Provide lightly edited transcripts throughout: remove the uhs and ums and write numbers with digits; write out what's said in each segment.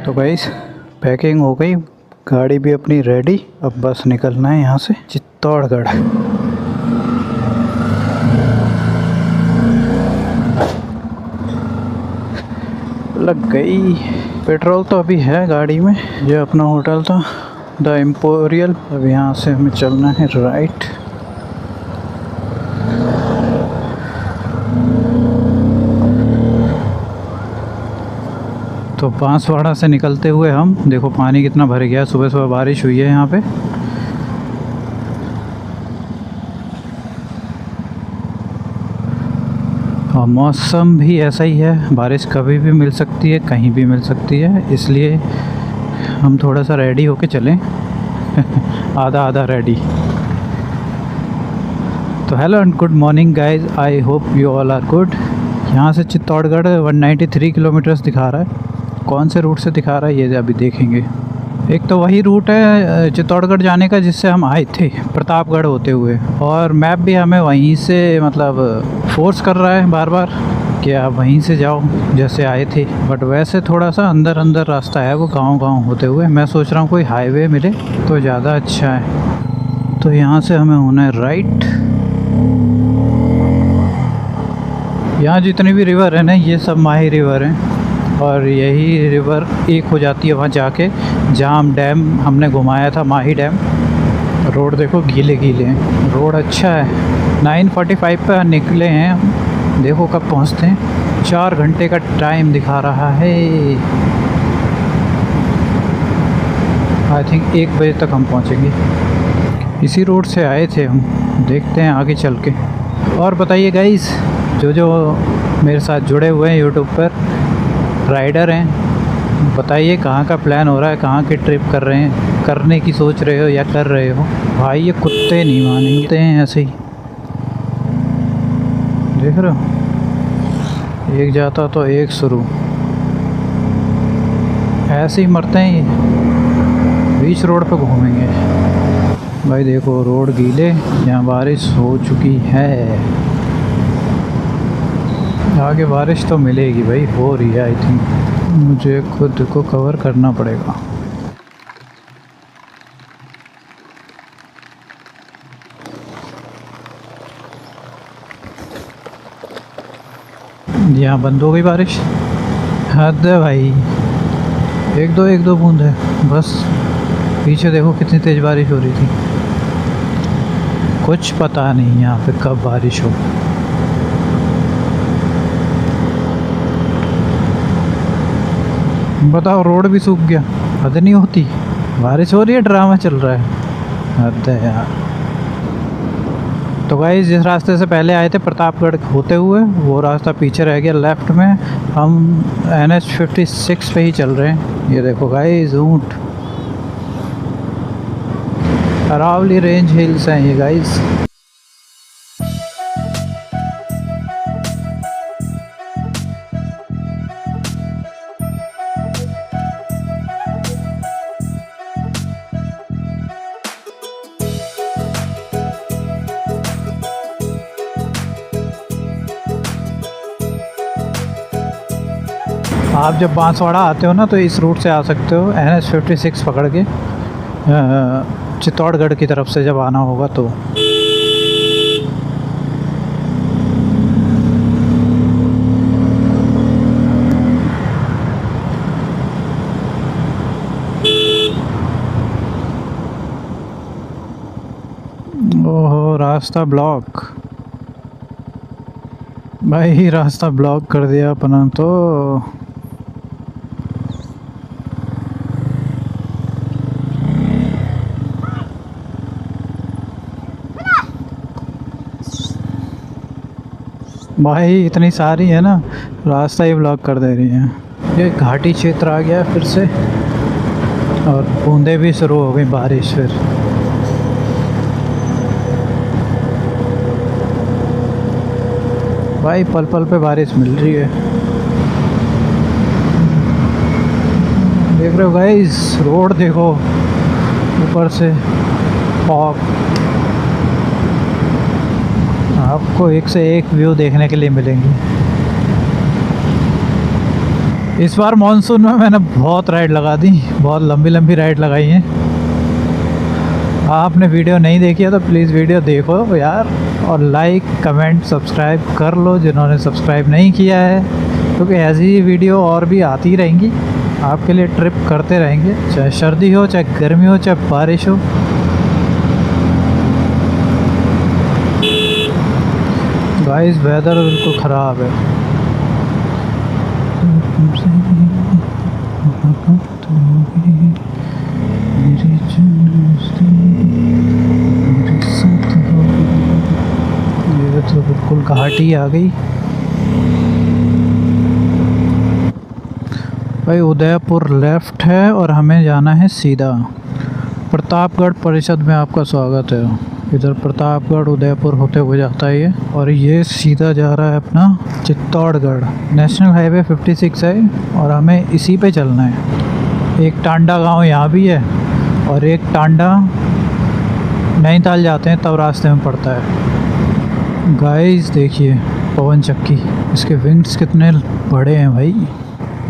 तो guys packing हो गई, गाड़ी भी अपनी रेडी। अब बस निकलना है यहाँ से चित्तौड़गढ़। लग गई। पेट्रोल तो अभी है गाड़ी में। ये अपना होटल था द एम्पोरियल। अब यहाँ से हमें चलना है राइट। तो बांसवाड़ा से निकलते हुए हम देखो पानी कितना भर गया। सुबह सुबह बारिश हुई है यहाँ पे। और मौसम भी ऐसा ही है, बारिश कभी भी मिल सकती है, कहीं भी मिल सकती है, इसलिए हम थोड़ा सा रेडी होके चलें। आधा आधा रेडी। तो hello and good morning guys, I hope you all are good. यहाँ से चित्तौड़गढ़ 193 किलोमीटर्स दिखा रहा है। कौन से रूट से दिखा रहा है ये अभी देखेंगे। एक तो वही रूट है चित्तौड़गढ़ जाने का जिससे हम आए थे प्रतापगढ़ होते हुए, और मैप भी हमें वहीं से मतलब फोर्स कर रहा है बार बार कि आप वहीं से जाओ जैसे आए थे। बट वैसे थोड़ा सा अंदर अंदर रास्ता है वो, गांव होते हुए। मैं सोच रहा हूँ कोई हाईवे मिले तो ज़्यादा अच्छा है। तो यहाँ से हमें होना है राइट। यहाँ जितनी भी रिवर है ना ये सब माही रिवर हैं, और यही रिवर एक हो जाती है वहाँ जाके जहाँ हम डैम हमने घुमाया था, माही डैम। रोड देखो गीले गीले हैं, रोड अच्छा है। 9:45 पे निकले हैं हम, देखो कब पहुँचते हैं। 4 घंटे का टाइम दिखा रहा है। आई थिंक 1 बजे तक हम पहुँचेंगे। इसी रोड से आए थे हम, देखते हैं आगे चल के। और बताइए गाइस, जो मेरे साथ जुड़े हुए हैं यूट्यूब पर, राइडर हैं, बताइए कहाँ का प्लान हो रहा है, कहाँ की ट्रिप कर रहे हैं, करने की सोच रहे हो या कर रहे हो। भाई ये कुत्ते नहीं मानेंगे हैं ऐसे ही, देख रहे हो, एक जाता तो एक शुरू, ऐसे ही मरते हैं ये। बीच रोड पे घूमेंगे। भाई देखो रोड गीले, यहाँ बारिश हो चुकी है। आगे बारिश तो मिलेगी भाई, हो रही है। आई थिंक मुझे खुद को कवर करना पड़ेगा। यहाँ बंद हो गई बारिश। हद है भाई, एक दो बूंद है बस। पीछे देखो कितनी तेज़ बारिश हो रही थी। कुछ पता नहीं यहाँ पे कब बारिश हो। बताओ रोड भी सूख गया। हद नहीं होती, बारिश हो रही है, ड्रामा चल रहा है। हद है यार। तो गाइस जिस रास्ते से पहले आए थे प्रतापगढ़ होते हुए, वो रास्ता पीछे रह गया लेफ़्ट में। हम NH 56 पे ही चल रहे हैं। ये देखो गाइस ऊँट, अरावली रेंज हिल्स हैं ये गाइस। आप जब बांसवाड़ा आते हो ना तो इस रूट से आ सकते हो, NH 56 पकड़ के चित्तौड़गढ़ की तरफ से जब आना होगा तो। ओहो रास्ता ब्लॉक, भाई रास्ता ब्लॉक कर दिया अपना तो। भाई इतनी सारी है ना, रास्ता ही ब्लॉक कर दे रही है। ये घाटी क्षेत्र आ गया फिर से, और बूंदे भी शुरू हो गई बारिश फिर। भाई पल पल पे बारिश मिल रही है। देख रहे हो गाइस, रोड देखो ऊपर से फॉग। आपको एक से एक व्यू देखने के लिए मिलेंगे। इस बार मानसून में मैंने बहुत राइड लगा दी, बहुत लंबी लंबी राइड लगाई हैं। आपने वीडियो नहीं देखी है तो प्लीज़ वीडियो देखो यार, और लाइक कमेंट सब्सक्राइब कर लो जिन्होंने सब्सक्राइब नहीं किया है, क्योंकि ऐसी वीडियो और भी आती रहेंगी आपके लिए। ट्रिप करते रहेंगे, चाहे सर्दी हो, चाहे गर्मी हो, चाहे बारिश हो। गाइस वेदर बिल्कुल ख़राब है। ये तो बिल्कुल घाटी आ गई भाई। उदयपुर लेफ़्ट है और हमें जाना है सीधा। प्रतापगढ़ परिषद में आपका स्वागत है। इधर प्रतापगढ़ उदयपुर होते हुए जाता है ये, और ये सीधा जा रहा है अपना चित्तौड़गढ़। नेशनल हाईवे 56 है और हमें इसी पे चलना है। एक टांडा गांव यहाँ भी है और एक टांडा नैनीताल जाते हैं तब रास्ते में पड़ता है। गाइस देखिए पवन चक्की, इसके विंग्स कितने बड़े हैं भाई।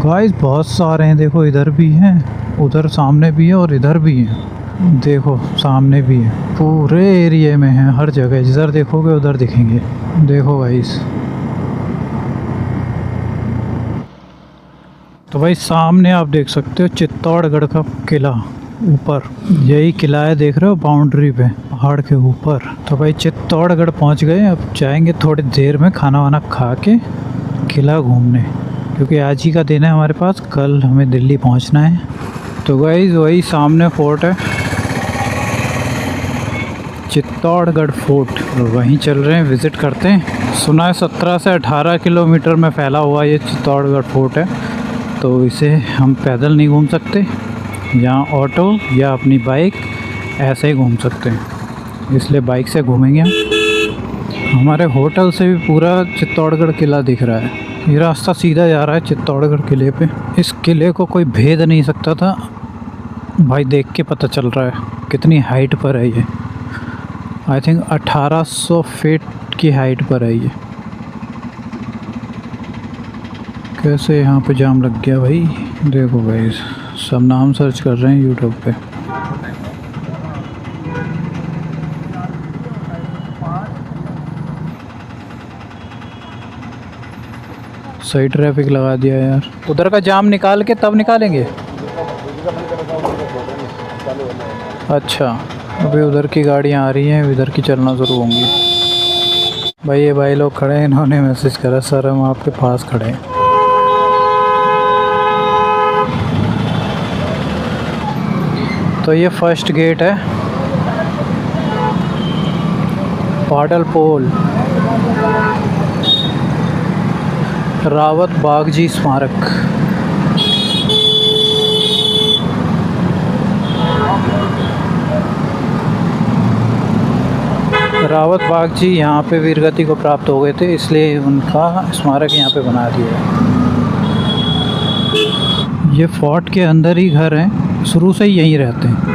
गाइस बहुत सारे हैं, देखो इधर भी हैं, उधर सामने भी है और इधर भी है। देखो सामने भी है, पूरे एरिया में है, हर जगह जिधर देखोगे उधर दिखेंगे। देखो गाइस, तो भाई सामने आप देख सकते हो चित्तौड़गढ़ का किला। ऊपर यही किला है, देख रहे हो बाउंड्री पे पहाड़ के ऊपर। तो भाई चित्तौड़गढ़ पहुंच गए। अब जाएंगे थोड़ी देर में खाना वाना खा के किला घूमने, क्योंकि आज ही का दिन है हमारे पास, कल हमें दिल्ली पहुंचना है। तो गाइस वही सामने फोर्ट है, चित्तौड़गढ़ फोर्ट, वहीं चल रहे हैं, विज़िट करते हैं। सुना है 17 से 18 किलोमीटर में फैला हुआ ये चित्तौड़गढ़ फोर्ट है, तो इसे हम पैदल नहीं घूम सकते, यहाँ ऑटो या अपनी बाइक ऐसे ही घूम सकते हैं, इसलिए बाइक से घूमेंगे हम। हमारे होटल से भी पूरा चित्तौड़गढ़ किला दिख रहा है। ये रास्ता सीधा जा रहा है चित्तौड़गढ़ किले पे। इस किले को कोई भेद नहीं सकता था भाई, देख के पता चल रहा है कितनी हाइट पर है ये। आई थिंक 1800 फीट की हाइट पर है ये। कैसे यहाँ पे जाम लग गया भाई। देखो भाई सब नाम सर्च कर रहे हैं यूट्यूब पे। सही ट्रैफिक लगा दिया यार। उधर का जाम निकाल के तब निकालेंगे। अच्छा अभी उधर की गाड़ियाँ आ रही हैं, इधर की चलना शुरू होंगी। भाई ये भाई लोग खड़े हैं, इन्होंने मैसेज करा सर हम आपके पास खड़े हैं। तो ये फर्स्ट गेट है, पाडल पोल, रावत बागजी स्मारक। रावत बागजी यहाँ पे वीरगति को प्राप्त हो गए थे, इसलिए उनका स्मारक यहाँ पे बना दिया है। ये फोर्ट के अंदर ही घर हैं, शुरू से ही यहीं रहते हैं।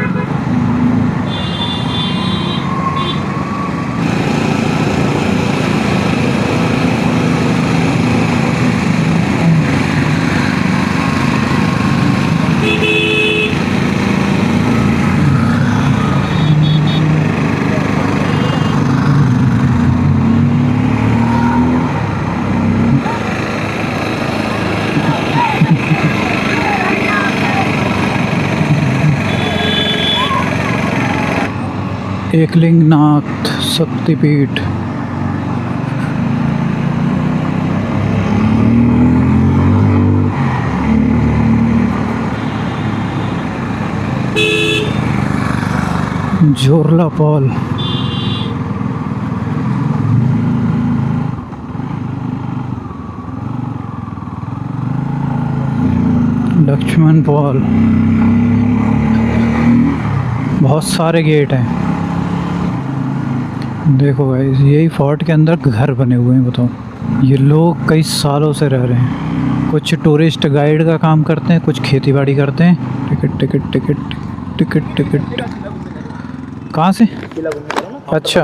एकलिंगनाथ शक्तिपीठ। जोरला पॉल। लक्ष्मण पॉल। बहुत सारे गेट हैं। देखो गाइस यही फोर्ट के अंदर घर बने हुए हैं। बताओ ये लोग कई सालों से रह रहे हैं। कुछ टूरिस्ट गाइड का काम करते हैं, कुछ खेतीबाड़ी करते हैं। Ticket ticket ticket ticket ticket. कहाँ से? अच्छा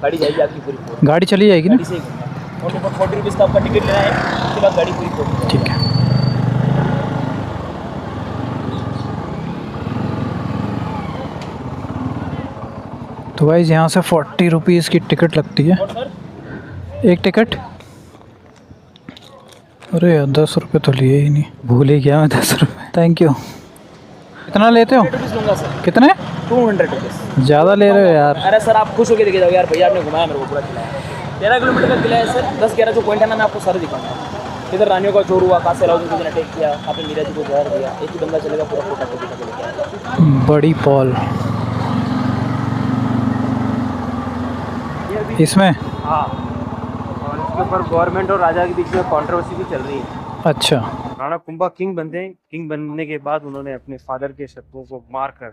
गाड़ी जाएगी आपकी पूरी। गाड़ी चली जाएगी ना? 40 रुपीज़ का आपका टिकट लेना है, उसके बाद गाड़ी पूरी। ठीक है। तो गाइस यहाँ से 40 रुपीज़ की टिकट लगती है, एक टिकट। अरे यार 10 रुपये तो लिए ही नहीं, भूल ही गया मैं 10 रुपये। Thank you. कितना लेते हो? 100 रुपीज़ लूँगा सर। कितने? 200 रुपीज़। ज़्यादा ले रहे हो यार। अरे सर आप खुश होकर देखे जाओ यार, भैया आपने घुमाया मेरे को पूरा किला। 13 किलोमीटर का किला है सर, 10-11 जो पॉइंट है ना मैं आपको सारे दिखाऊंगा। इधर रानियों का चोर हुआ, कासे अलाउद्दीन ने अटैक किया, आपने मीरा जी को जहर दिया, एक ही बंदा चलेगा पूरा फोटा को दिखा के लेके आया। बड़ी पॉल इसमें। हाँ, और इसके ऊपर गवर्नमेंट और राजा के बीच में कंट्रोवर्सी भी चल रही है। अच्छा। राणा कुंभा किंग बनते हैं, किंग बनने के बाद उन्होंने अपने फादर के शत्रुओं को मार कर,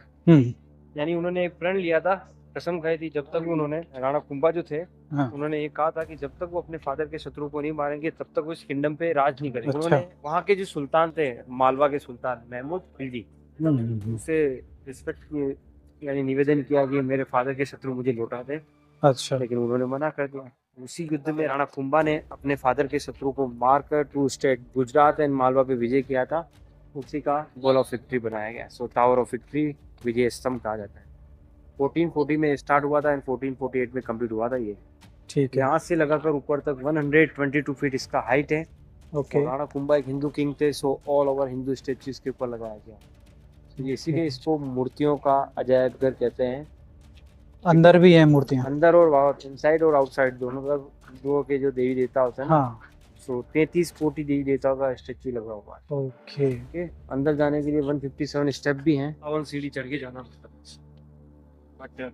यानी उन्होंने एक प्रण लिया था, कसम खाई थी, जब तक उन्होंने राणा कुंभा जो थे, हाँ। उन्होंने ये कहा था कि जब तक वो अपने फादर के शत्रु को नहीं मारेंगे तब तक वो इस किंगडम पे राज नहीं करेंगे। अच्छा। उन्होंने वहाँ के जो सुल्तान थे, मालवा के सुल्तान महमूद खिलजी, उनसे रिस्पेक्ट किए, यानी निवेदन किया कि मेरे फादर के शत्रु मुझे लौटा दे। अच्छा। लेकिन उन्होंने मना कर दिया। उसी युद्ध में राणा कुंभा ने अपने फादर के शत्रु को मारकर 2 स्टेट गुजरात एंड मालवा पे विजय किया था। उसी का वॉल ऑफ विक्ट्री बनाया गया। सो टावर ऑफ विक्ट्री विजय स्तंभ कहा जाता है। 1440 में स्टार्ट हुआ था एंड 1448 में कंप्लीट हुआ था ये। ठीक है। यहाँ से लगाकर ऊपर तक 122 फीट इसका हाइट है। ओके। राणा कुंभा एक हिंदू किंग थे, so all over Hindu statues के ऊपर लगाया गया। तो इसीलिए इसको मूर्तियों का अजायब घर कहते हैं। अंदर भी है मूर्तियाँ, अंदर और बाहर, इनसाइड और आउटसाइड दोनों तरफ दो के जो देवी देवता होते हैं ना। हाँ। सो 33 कोटि देवी देवताओं का स्टेच्यू लगा हुआ है। ओके। अंदर जाने के लिए 157 स्टेप भी हैं, 51 सीढ़ी चढ़ के जाना पड़ता है। बट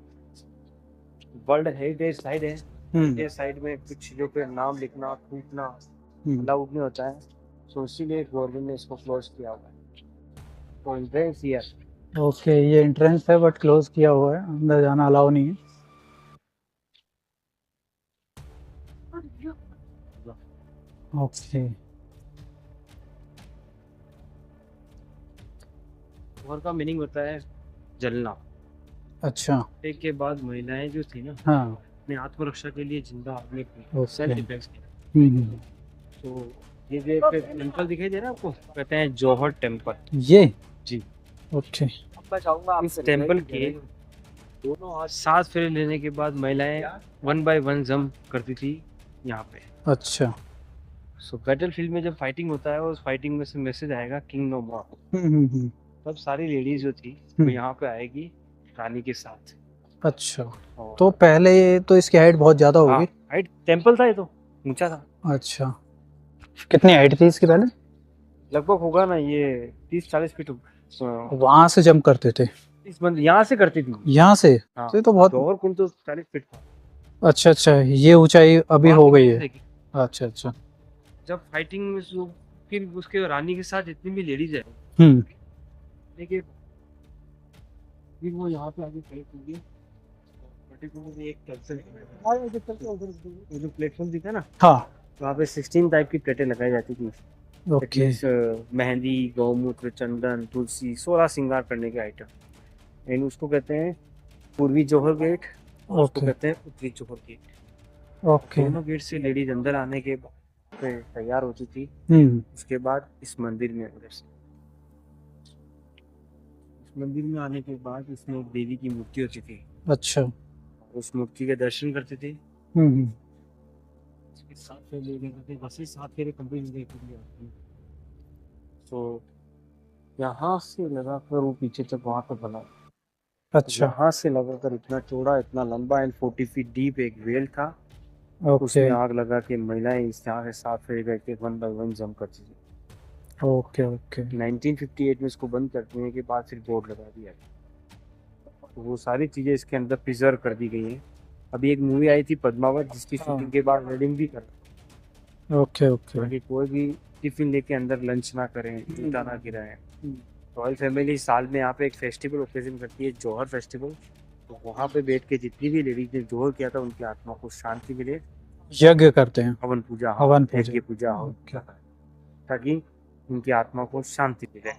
वर्ल्ड हेरिटेज साइट है, हेरिटेज साइट में कुछ चीज़ों पे नाम लिखना, थूकना अलाउड नहीं होता है। सो इसीलिए गवर्नमेंट ने इसको क्लोज किया हुआ है। तो एंट्रेंस हियर। ओके, ये एंट्रेंस है बट क्लोज किया हुआ है, अंदर जाना अलाउ नहीं है। ओके। वॉर का मीनिंग होता है जलना। अच्छा। एक के बाद महिलाएं जो थी ना, हाँ, अपने आत्मरक्षा के लिए जिंदा आदमी को सेल्फ डिफेंस किया। तो ये जो टेंपल दिखाई दे रहा है आपको, कहते हैं जौहर टेंपल। ये जी। ओके। इस टेंपल के दोनों 7 फेरे लेने के बाद महिलाएं 1 बाय 1 जंप करती थी यहाँ पे। अच्छा। सो बैटल फील्ड में जब फाइटिंग होता है, उस फाइटिंग में से मैसेज आएगा किंग नो मोर। तब सारी लेडीज जो थी वो यहाँ पे आएगी रानी के साथ। अच्छा। तो पहले तो इसकी हाइट बहुत ज्यादा होगी। हाइट टेंपल था, ये तो ऊंचा था। अच्छा। कितनी हाइट थी इसकी पहले? लगभग होगा ना ये 30-40 फीट। वहां से जंप करते थे? इस बंद यहाँ से करती थी। यहाँ से? हाँ। तो ये तो बहुत, और कुल तो 40 फीट था। अच्छा अच्छा, ये ऊंचाई अभी हो गई है। अच्छा अच्छा। जब फाइटिंग में फिर उसके रानी के साथ जितनी भी लेडीज है, देखिए फिर वो यहाँ पे आगे खड़ी होगी। पर्टिकुलरली एक जो प्लेटफॉर्म दिखा ना, हाँ, वहाँ पे 16 टाइप की प्लेटें लगाई जाती थी। ओके। मेहंदी, गौमूत्र, चंदन, तुलसी, 16 श्रृंगार करने के आइटम। एंड उसको कहते हैं पूर्वी जौहर गेट, उसको कहते हैं उत्तरी जौहर गेट। ओके। दोनों गेट से लेडीज अंदर आने के बाद तैयार होती थी। उसके बाद इस मंदिर में आने के बाद इसमें एक देवी की मूर्ति होती थी। अच्छा। उस मूर्ति के दर्शन करते थे। इसके 7 फेरे लेते थे, बस 7 फेरे कंप्लीट होते थे। तो यहाँ से लगाकर वो पीछे तक वहाँ तक बना। अच्छा। यहाँ से लगाकर इतना चौड़ा, इतना लंबा एंड 40 फीट डीप एक वेल था। उसमें आग लगा के महिलाएं इस यहाँ से 7 फेरे करके 1 बाय 1 जंप करती थी। Okay okay. 1958 में इसको बंद करने के बाद फिर बोर्ड लगा दिया। तो वो सारी चीजें इसके अंदर प्रिजर्व कर दी गई हैं। अभी एक मूवी आई थी पद्मावत, जिसकी शूटिंग के बाद वेडिंग भी कर। Okay okay. कोई भी टिफिन लेके अंदर लंच ना करें, जूता ना गिराएं। रॉयल फैमिली साल में यहाँ पे एक फेस्टिवल ओकेजन करती है, जौहर फेस्टिवल। तो वहाँ पे बैठ के जितनी भी लेडीज ने जौहर किया था, उनकी आत्मा को शांति मिले, यज्ञ करते हैं, हवन पूजा हो, ताकि उनकी आत्मा को शांति मिले।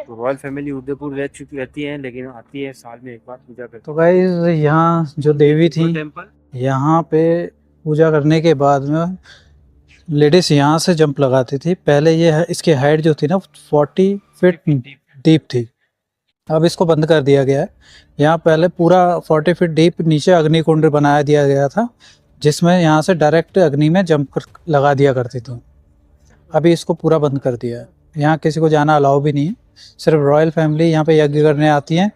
तो रॉयल फैमिली उदयपुर रह चुकी रहती है, लेकिन आती है साल में एक बार पूजा करती है। तो गाइस यहाँ जो देवी थी, यहाँ पे पूजा करने के बाद में लेडीज यहाँ से जंप लगाती थी। पहले ये इसकी हाइट जो थी ना 40 फीट डीप थी। अब इसको बंद कर दिया गया है। यहाँ पहले पूरा 40 फीट डीप नीचे अग्निकुंड बना दिया गया था, जिसमें यहाँ से डायरेक्ट अग्नि में जंप लगा दिया करती थी। अभी इसको पूरा बंद कर दिया है। यहाँ किसी को जाना अलाउ भी नहीं है, सिर्फ रॉयल फैमिली यहाँ पे यज्ञ करने आती है,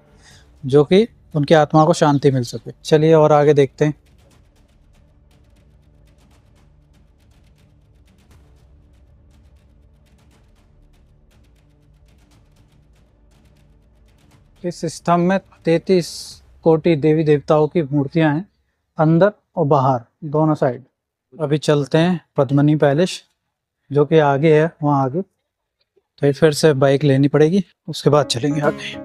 जो कि उनकी आत्मा को शांति मिल सके। चलिए और आगे देखते हैं। इस स्तंभ में 33 कोटि देवी देवताओं की मूर्तियां हैं, अंदर और बाहर दोनों साइड। अभी चलते हैं पद्मनी पैलेस, जो कि आगे है, वहाँ आगे। तो फिर से बाइक लेनी पड़ेगी, उसके बाद चलेंगे आगे।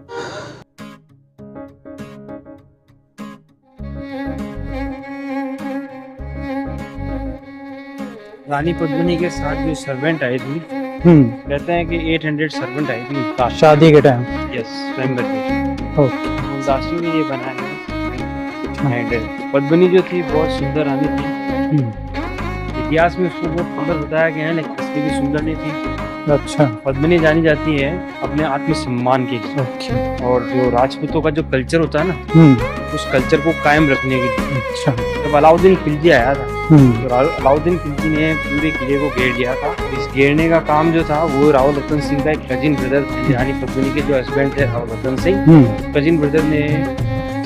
रानी पद्मिनी के साथ जो सर्वेंट आई थी, कहते हैं कि 800 सर्वेंट आई थी शादी के टाइम। यस, दासियों ने ये बनाया है। एंड पद्मिनी जो थी बहुत सुंदर रानी थी। इतिहास में उसको बहुत सुंदर बताया गया है, लेकिन इसलिए भी सुंदर नहीं थी। अच्छा। पद्मिनी जानी जाती है अपने आत्मसम्मान के लिए, और जो राजपूतों का जो कल्चर होता है ना, उस कल्चर को कायम रखने के लिए। अच्छा। जब अलाउद्दीन खिलजी आया था, तो अलाउद्दीन खिलजी ने पूरे किले को घेर लिया था। इस घेरने का काम जो था वो राव रतन सिंह का एक कजिन ब्रदर थे, रानी पद्मिनी के जो हस्बैंड थे राव रतन सिंह, कजिन ब्रदर ने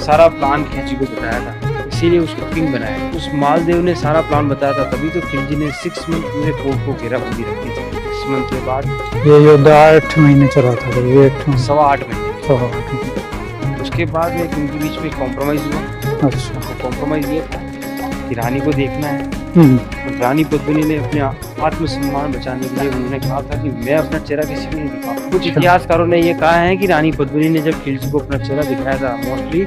सारा प्लान खिलजी को बताया था, इसीलिए उसको किंग बनाया। उस मालदेव ने सारा प्लान बताया था, तभी तो खिलजी ने 6 मंथ पूरे कोर्ट को घेराबंदी रखी थी। 6 मंथ के बाद ये युद्ध 8 महीने चला था, ये 8.25 महीने। उसके बाद में उनके बीच में कॉम्प्रोमाइज हुआ। अच्छा। तो कॉम्प्रोमाइज ये था कि रानी को देखना है। तो रानी पद्मिनी ने अपने आत्मसम्मान बचाने के लिए उन्होंने कहा था कि मैं अपना चेहरा किसी को नहीं दिखाऊंगा। कुछ इतिहासकारों ने ये कहा है कि रानी पद्मिनी ने जब खिलजी को अपना चेहरा दिखाया था, मोस्टली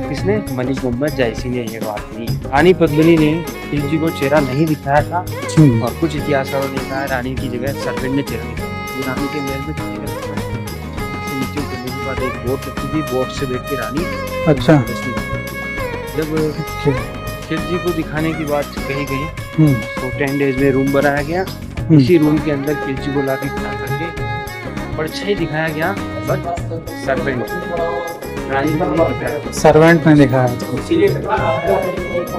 किसने, मलिक मोहम्मद जायसी ने ये बात की। रानी पद्मिनी ने खिलजी को चेहरा नहीं दिखाया था, और कुछ इतिहासकारों ने कहा रानी की जगह सर्वेंट ने चेहरा दिखाया। रानी के महल में नीचे उतरने के बाद एक बोट रखी थी, बोट से बैठ के रानी। अच्छा। जब खिलजी को दिखाने की बात कही गई, तो 10 डेज में रूम बनाया गया। इसी रूम के अंदर खिलजी को लाके खड़ा करके परछाई दिखाया गया, बट सर्वेंट सर्वेंट ने दिखाया था। इसीलिए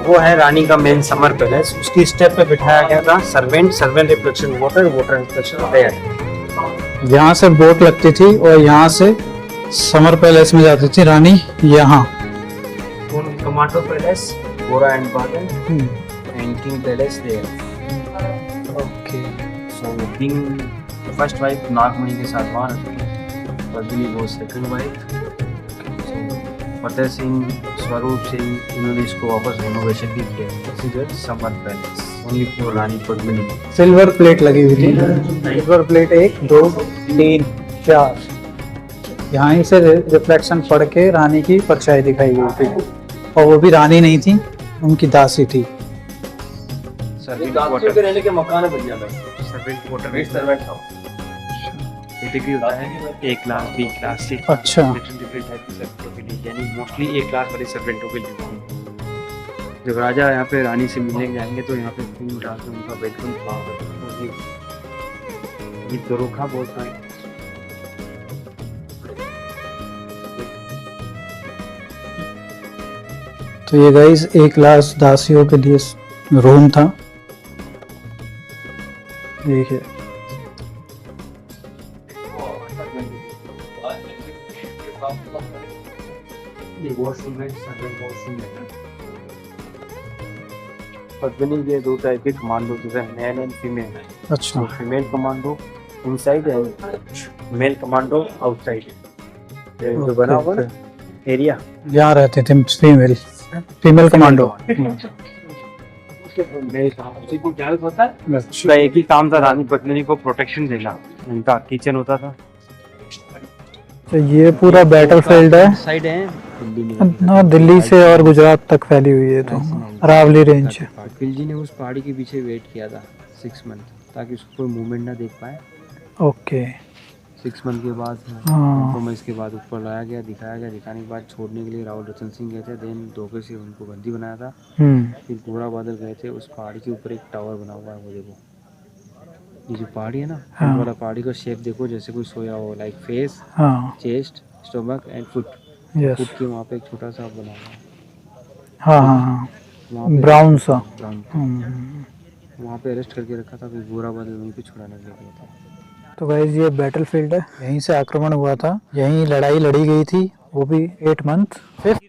वो है रानी का मेन समर पैलेस। उसकी स्टेप पे बिठाया गया था servant reflection water reflection air. यहाँ से बोट लगती थी और यहाँ से समर पैलेस में जाती थी रानी। यहाँ tomato palace, Bora and Baden, and King Palace there. Okay. So King first wife नागमणि के साथ वहाँ रहती, पद्मिनी वो second wife. So Fateh Singh, Swaroop Singh, इन्होंने इसको वापस रिनोवेशन भी किया। इसीलिए summer palace only for Rani Padmini. Silver plate लगी हुई थी, सिल्वर प्लेट 1 2 3 4। यहाँ से रिफ्लेक्शन पड़ के रानी की परछाई दिखाई गई थी, और वो भी रानी नहीं थी, उनकी दासी थी। रहने के मकान बन जाता है। Servant quarter, servant house. Category होता है A class, B class, C। अच्छा। डिफरेंट टाइप के सर्वेंटों के लिए, यानी मोस्टली A क्लास वाले सर्वेंटों के लिए। जब राजा यहाँ पे रानी से मिलने जाएंगे तो यहाँ पे फूल उठा के उनका वेलकम करते हैं। ये दरोखा बोलता है। तो ये गाइस 1 क्लास दासियों के लिए रूम था। देखिए पद्मिनी के 2 टाइप के कमांडो होते हैं, मेल एंड फीमेल। अच्छा। Female commando inside and male commando outside. जो बना हुआ ना एरिया, यहाँ रहते थे फीमेल कमांडो। उसका एक ही काम था रानी पद्मिनी को प्रोटेक्शन देना। उनका किचन होता था। तो ये पूरा बैटलफील्ड है, साइड है दिल्ली से और गुजरात तक फैली हुई है। तो अरावली रेंज है। खिलजी ने उस पहाड़ी के पीछे वेट किया था 6 मंथ, ताकि उसको कोई मूवमेंट ना देख पाए। ओके। 6 मंथ के बाद कॉम्प्रोमाइज के बाद ऊपर लाया गया, दिखाया गया। दिखाने के बाद छोड़ने के लिए राव रतन सिंह गए थे, देन धोखे से उनको बंदी बनाया था। फिर घोड़ा बादल गए थे। उस पहाड़ी के ऊपर एक टावर बना हुआ है, वो देखो। ये जो पहाड़ी है ना, वाला पहाड़ी का शेप देखो, जैसे कोई सोया हो, like face, chest, stomach and foot. Yes. Foot के वहाँ पे एक छोटा सा बना हुआ है, हाँ हाँ हाँ, वहाँ पे ब्राउन सा। ब्राउन, वहाँ पे अरेस्ट करके रखा था, फिर गोराबाद वहीं पे छुड़ाने ले गया था। तो गाइस ये बैटलफील्ड है, यहीं से आक्रमण हुआ था, यहीं लड़ाई लड़ी गई थी, वो भी 8 मंथ। फिर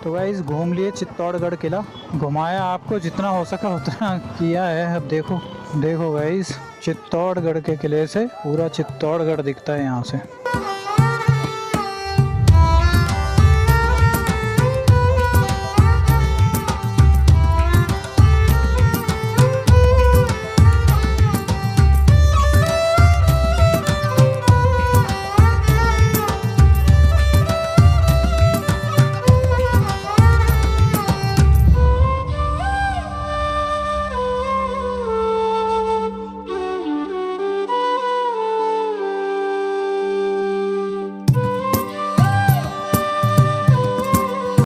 तो गाइस घूम लिए चित्तौड़गढ़ किला, घुमाया आपको जितना हो सका उतना किया है। अब देखो देखो गाइस, चित्तौड़गढ़ के किले से पूरा चित्तौड़गढ़ दिखता है यहाँ से।